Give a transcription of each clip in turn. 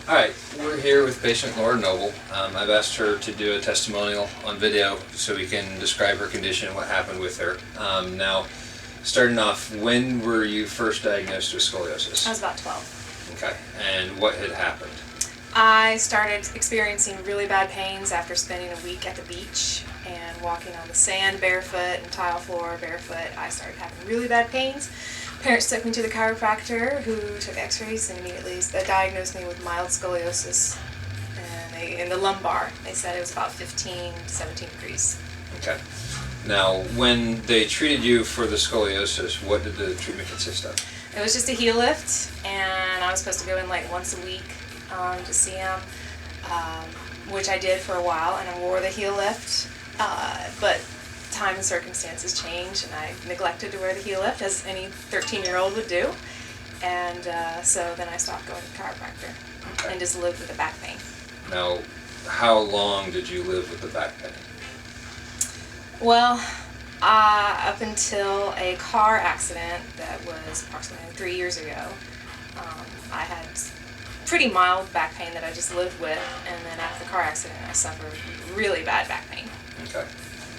Alright, we're here with patient Laura Noble. I've asked her to do a testimonial on video so we can describe her condition and what happened with her. Now, starting off, when were you first diagnosed with scoliosis? I was about 12. Okay, and what had happened? I started experiencing really bad pains after spending a week at the beach and walking on the sand barefoot and tile floor barefoot. I started having really bad pains. Parents took me to the chiropractor who took x-rays and immediately diagnosed me with mild scoliosis in the lumbar. They said it was about 15 to 17 degrees. Okay. Now, when they treated you for the scoliosis, what did the treatment consist of? It was just a heel lift, and I was supposed to go in like once a week to see him, which I did for a while, and I wore the heel lift, but time and circumstances changed, and I neglected to wear the heel lift, as any 13-year-old would do, and so then I stopped going to the chiropractor and just lived with the back pain. Now, how long did you live with the back pain? Well, up until a car accident that was approximately 3 years ago, I had pretty mild back pain that I just lived with, and then after the car accident I suffered really bad back pain. Okay.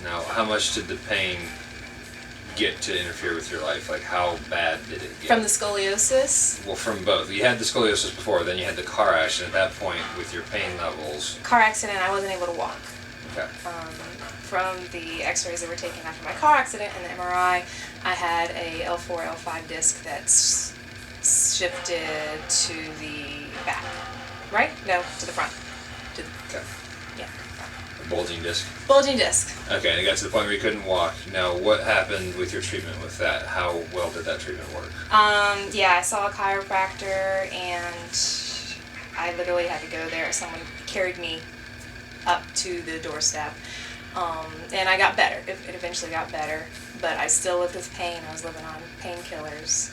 Now, how much did the pain get to interfere with your life? Like, how bad did it get? From the scoliosis? Well, from both. You had the scoliosis before, then you had the car accident. At that point, with your pain levels... Car accident, I wasn't able to walk. Okay. From the x-rays that were taken after my car accident and the MRI, I had a L4, L5 disc that's shifted to the back. Right? No, to the front. Okay. Yeah. A bulging disc? Bulging disc. Okay, and it got to the point where you couldn't walk. Now, what happened with your treatment with that? How well did that treatment work? Yeah, I saw a chiropractor, and I literally had to go there. Someone carried me up to the doorstep, and I got better. It eventually got better, but I still lived with pain. I was living on painkillers.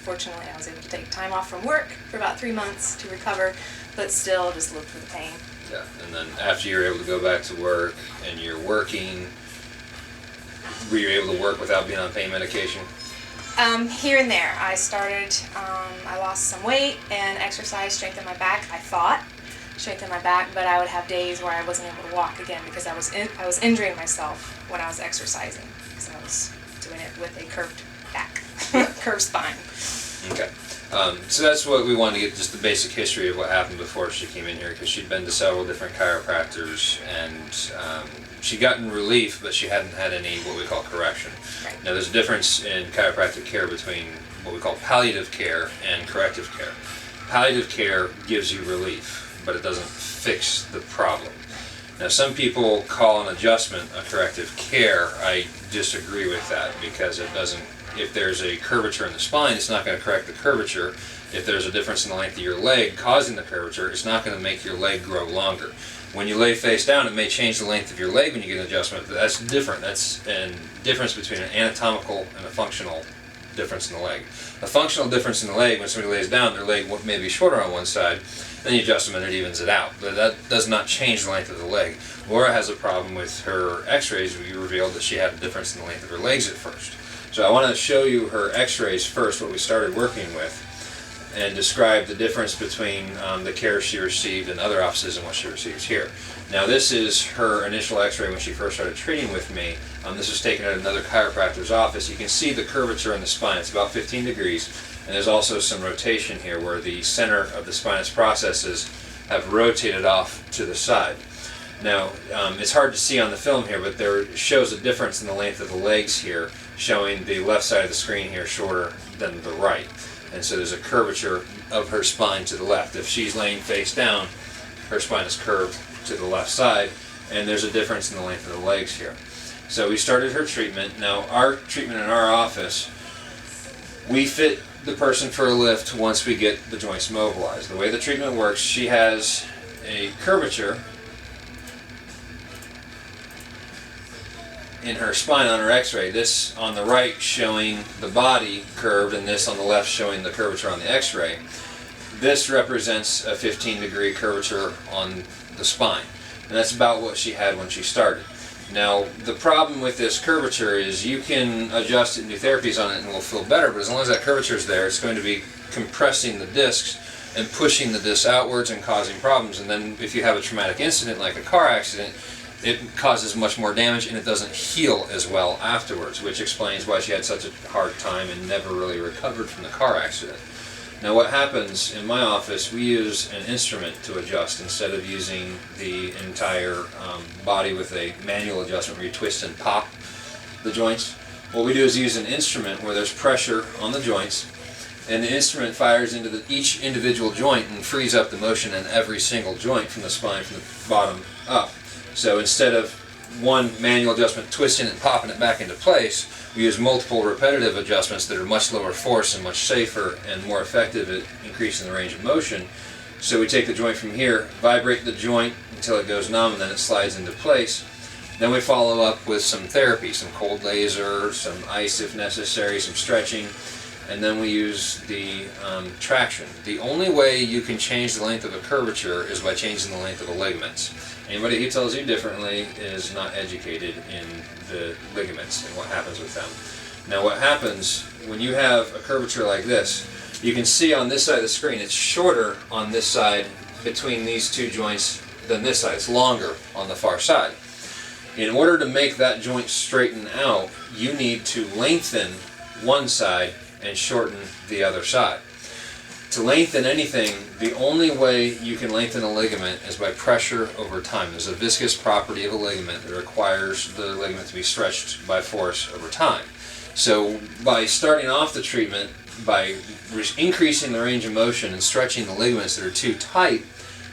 Fortunately, I was able to take time off from work for about 3 months to recover, but still just lived with the pain. Yeah, and then after you were able to go back to work and you're working, were you able to work without being on pain medication? Here and there. I started, I lost some weight and exercise strengthened my back, I thought. Strengthened my back, but I would have days where I wasn't able to walk again because I was injuring myself when I was exercising because I was doing it with a curved back, curved spine. Okay. So that's what we wanted to get, just the basic history of what happened before she came in here, because she'd been to several different chiropractors and she'd gotten relief, but she hadn't had any what we call correction. Right. Now there's a difference in chiropractic care between what we call palliative care and corrective care. Palliative care gives you relief, but it doesn't fix the problem. Now some people call an adjustment a corrective care. I disagree with that because it doesn't. If there's a curvature in the spine, it's not going to correct the curvature. If there's a difference in the length of your leg causing the curvature, it's not going to make your leg grow longer. When you lay face down, it may change the length of your leg when you get an adjustment, but that's different. That's a difference between an anatomical and a functional difference in the leg. A functional difference in the leg, when somebody lays down, their leg may be shorter on one side, then you adjust them and it evens it out. But that does not change the length of the leg. Laura has a problem with her x-rays. We revealed that she had a difference in the length of her legs at first. So I want to show you her x-rays first, what we started working with, and describe the difference between the care she received in other offices and what she receives here. Now this is her initial x-ray when she first started treating with me. This was taken at another chiropractor's office. You can see the curvature in the spine. It's about 15 degrees, and there's also some rotation here where the center of the spinous processes have rotated off to the side. Now, it's hard to see on the film here, but there shows a difference in the length of the legs here, showing the left side of the screen here shorter than the right. And so there's a curvature of her spine to the left. If she's laying face down, her spine is curved to the left side, and there's a difference in the length of the legs here. So we started her treatment. Now, our treatment in our office, we fit the person for a lift once we get the joints mobilized. The way the treatment works, she has a curvature in her spine on her x-ray. This on the right showing the body curved and this on the left showing the curvature on the x-ray. This represents a 15-degree curvature on the spine, and that's about what she had when she started. Now the problem with this curvature is you can adjust it and do therapies on it and it will feel better, but as long as that curvature is there, it's going to be compressing the discs and pushing the disc outwards and causing problems. And then if you have a traumatic incident like a car accident, it causes much more damage and it doesn't heal as well afterwards, which explains why she had such a hard time and never really recovered from the car accident. Now what happens in my office, we use an instrument to adjust instead of using the entire body with a manual adjustment where you twist and pop the joints. What we do is use an instrument where there's pressure on the joints, and the instrument fires into each individual joint and frees up the motion in every single joint from the spine from the bottom up. So instead of one manual adjustment twisting it and popping it back into place, we use multiple repetitive adjustments that are much lower force and much safer and more effective at increasing the range of motion. So we take the joint from here, vibrate the joint until it goes numb, and then it slides into place. Then we follow up with some therapy, some cold laser, some ice if necessary, some stretching, and then we use the traction. The only way you can change the length of a curvature is by changing the length of the ligaments. Anybody who tells you differently is not educated in the ligaments and what happens with them. Now what happens when you have a curvature like this, you can see on this side of the screen it's shorter on this side between these two joints than this side. It's longer on the far side. In order to make that joint straighten out, you need to lengthen one side and shorten the other side. To lengthen anything, the only way you can lengthen a ligament is by pressure over time. There's a viscous property of a ligament that requires the ligament to be stretched by force over time. So by starting off the treatment, by increasing the range of motion and stretching the ligaments that are too tight,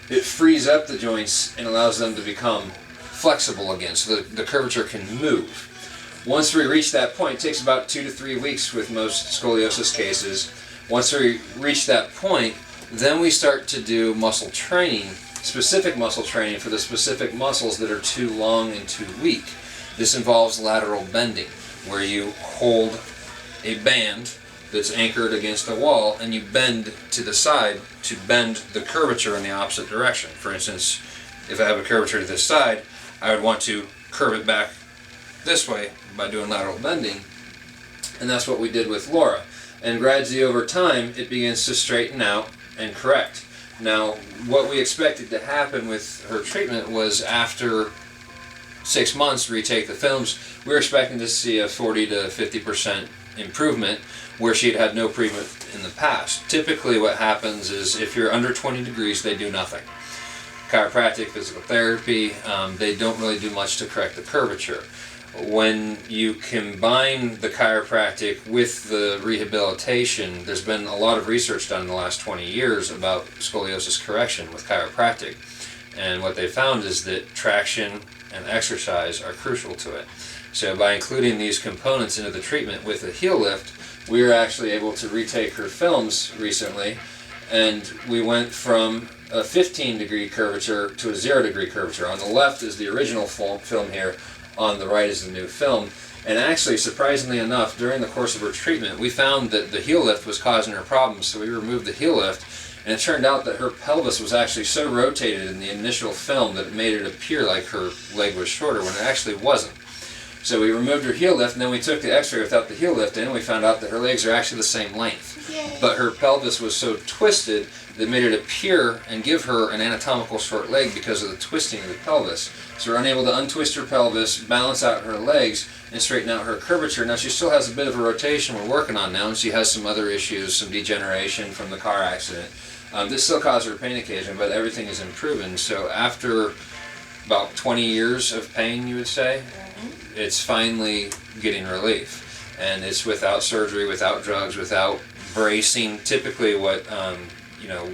it frees up the joints and allows them to become flexible again, so the curvature can move. Once we reach that point, it takes about 2 to 3 weeks with most scoliosis cases. Once we reach that point, then we start to do muscle training, specific muscle training for the specific muscles that are too long and too weak. This involves lateral bending, where you hold a band that's anchored against a wall and you bend to the side to bend the curvature in the opposite direction. For instance, if I have a curvature to this side, I would want to curve it back this way by doing lateral bending, and that's what we did with Laura. And gradually over time, it begins to straighten out and correct. Now, what we expected to happen with her treatment was after 6 months, retake the films, we were expecting to see a 40 to 50% improvement where she'd had no improvement in the past. Typically what happens is if you're under 20 degrees, they do nothing. Chiropractic, physical therapy, they don't really do much to correct the curvature. When you combine the chiropractic with the rehabilitation, there's been a lot of research done in the last 20 years about scoliosis correction with chiropractic. And what they found is that traction and exercise are crucial to it. So by including these components into the treatment with a heel lift, we were actually able to retake her films recently, and we went from a 15-degree curvature to a 0-degree curvature. On the left is the original film here, on the right is the new film. And actually, surprisingly enough, during the course of her treatment, we found that the heel lift was causing her problems, so we removed the heel lift, and it turned out that her pelvis was actually so rotated in the initial film that it made it appear like her leg was shorter when it actually wasn't. So we removed her heel lift, and then we took the x-ray without the heel lift in, and we found out that her legs are actually the same length. Yay. But her pelvis was so twisted that made it appear and give her an anatomical short leg because of the twisting of the pelvis. So we're unable to untwist her pelvis, balance out her legs, and straighten out her curvature. Now she still has a bit of a rotation we're working on now, and she has some other issues, some degeneration from the car accident. This still causes her pain occasionally, but everything is improving. So after about 20 years of pain, you would say, it's finally getting relief. And it's without surgery, without drugs, without bracing. Typically what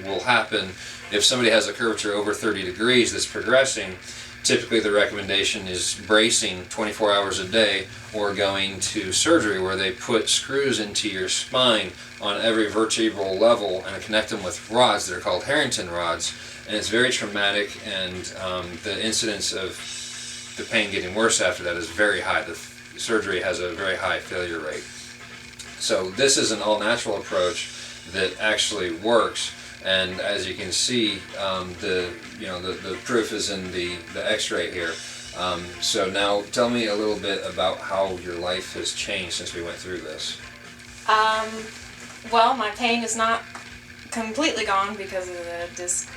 will happen if somebody has a curvature over 30 degrees that's progressing, typically the recommendation is bracing 24 hours a day or going to surgery where they put screws into your spine on every vertebral level and connect them with rods that are called Harrington rods. And it's very traumatic, and the incidence of the pain getting worse after that is very high. The surgery has a very high failure rate. So this is an all-natural approach that actually works, and as you can see, the proof is in the x-ray here. So now tell me a little bit about how your life has changed since we went through this. Well, my pain is not completely gone because of the disc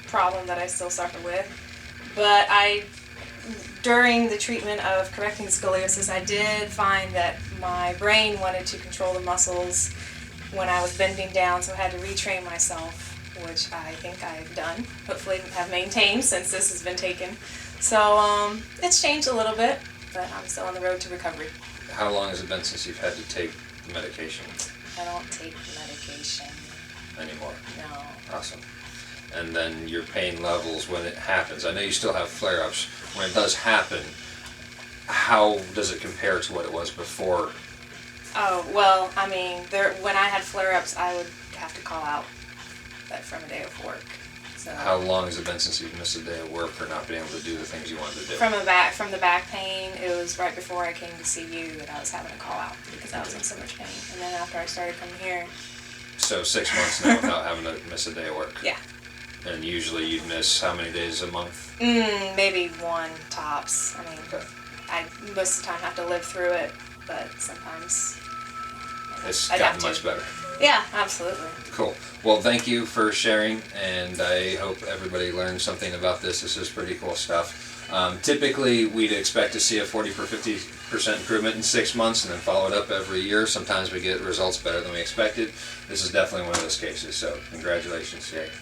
problem that I still suffer with. But during the treatment of correcting scoliosis, I did find that my brain wanted to control the muscles when I was bending down, so I had to retrain myself, which I think I've done. Hopefully have maintained since this has been taken. So it's changed a little bit, but I'm still on the road to recovery. How long has it been since you've had to take medication I don't take medication. anymore? No. Awesome. And then your pain levels when it happens. I know you still have flare-ups. When it does happen, how does it compare to what it was before? Oh, well, I mean, when I had flare-ups, I would have to call out from a day of work. So How long has it been since you've missed a day of work for not being able to do the things you wanted to do? from the back pain, it was right before I came to see you that I was having to call out because I was in so much pain. And then after I started coming here, So 6 months now without having to miss a day of work. yeah. And usually you'd miss how many days a month? Maybe one tops. I mean, Okay. I most of the time have to live through it, but sometimes It's I'd gotten have much to. better. Yeah, absolutely. Cool. Well, thank you for sharing, and I hope everybody learned something about this. This is pretty cool stuff. Typically, we'd expect to see a 40 or 50% improvement in 6 months and then follow it up every year. Sometimes we get results better than we expected. This is definitely one of those cases, so congratulations, Jay.